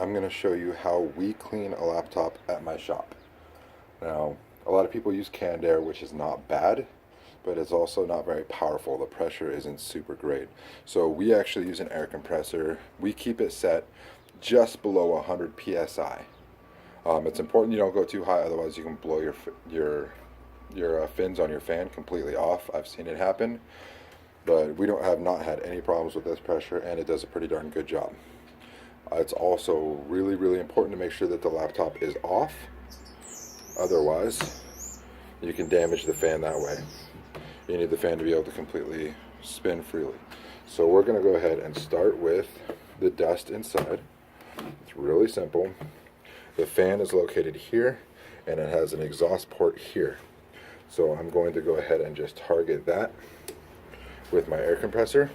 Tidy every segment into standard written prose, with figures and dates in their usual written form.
I'm going to show you how we clean a laptop at my shop. Now, a lot of people use canned air, which is not bad, but it's also not very powerful. The pressure isn't super great. So we actually use an air compressor. We keep it set just below 100 psi. It's important you don't go too high, otherwise you can blow your fins on your fan completely off. I've seen it happen, but we don't have not had any problems with this pressure, and it does a pretty darn good job. It's also really important to make sure that the laptop is off, otherwise you can damage the fan that way. You need the fan to be able to completely spin freely. So we're going to go ahead and start with the dust inside. It's really simple. The fan is located here, and it has an exhaust port here. So I'm going to go ahead and just target that with my air compressor.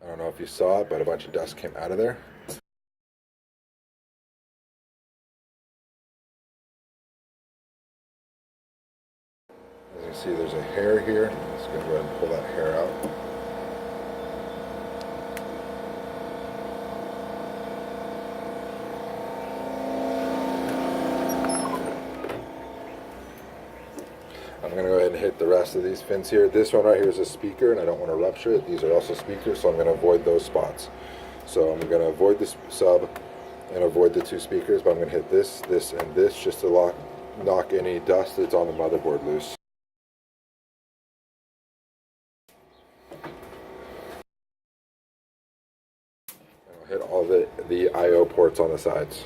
I don't know if you saw it, but a bunch of dust came out of there. As you see, there's a hair here. I'm just going to go ahead and pull that hair out. I'm going to go ahead and hit the rest of these fins here. This one right here is a speaker, and I don't want to rupture it. These are also speakers, so I'm going to avoid those spots. So I'm going to avoid this sub and avoid the two speakers, but I'm going to hit this, this, and this just to knock any dust that's on the motherboard loose. And I'll hit all the I/O ports on the sides.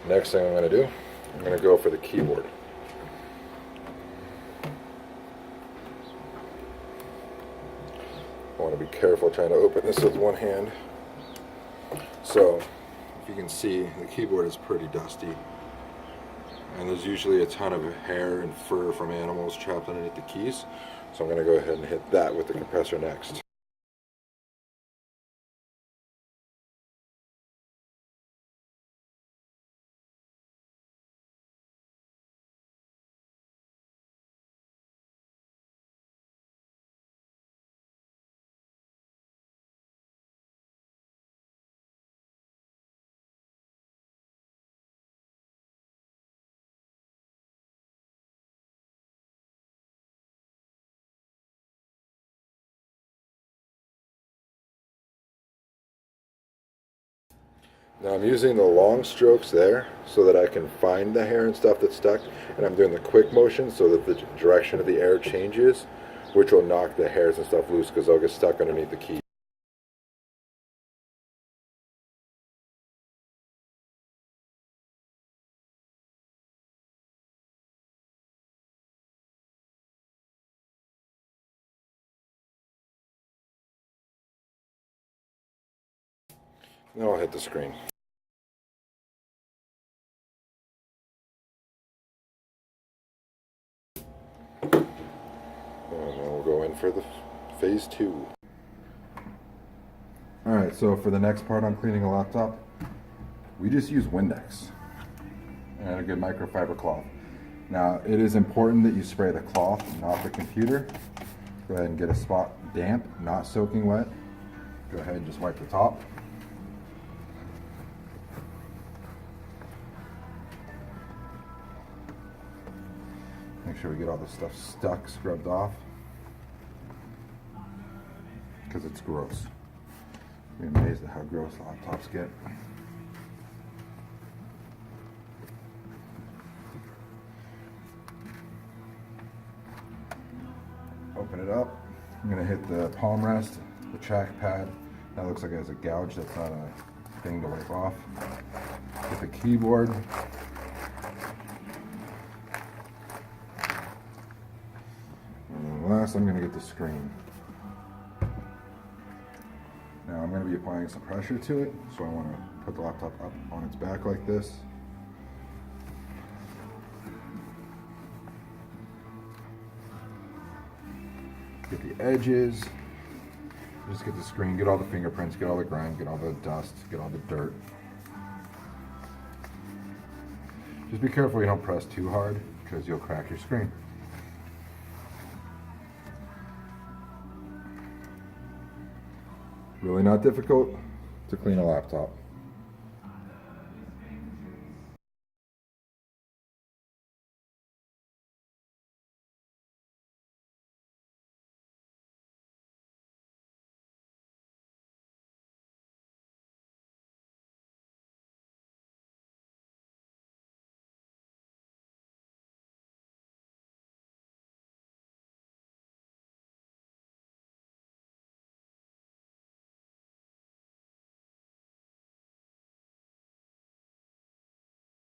Next thing I'm going to do, I'm going to go for the keyboard. I want to be careful trying to open this with one hand. So, if you can see, the keyboard is pretty dusty. And there's usually a ton of hair and fur from animals trapped underneath the keys. So I'm going to go ahead and hit that with the compressor next. Now I'm using the long strokes there so that I can find the hair and stuff that's stuck, and I'm doing the quick motion so that the direction of the air changes, which will knock the hairs and stuff loose because they'll get stuck underneath the key. Then I'll hit the screen. And then we'll go in for the phase 2. Alright, so for the next part on cleaning a laptop, we just use Windex and a good microfiber cloth. Now, it is important that you spray the cloth, not the computer. Go ahead and get a spot damp, not soaking wet. Go ahead and just wipe the top. Make sure we get all the stuff stuck, scrubbed off, because it's gross. You're amazed at how gross laptops get. Open it up. I'm going to hit the palm rest, the trackpad. That looks like it has a gouge. That's not a thing to wipe off. Hit the keyboard. Last, I'm going to get the screen. Now I'm going to be applying some pressure to it, so I want to put the laptop up on its back like this. Get the edges, just get the screen, get all the fingerprints, get all the grime, get all the dust, get all the dirt. Just be careful you don't press too hard, because you'll crack your screen. Really not difficult to clean a laptop.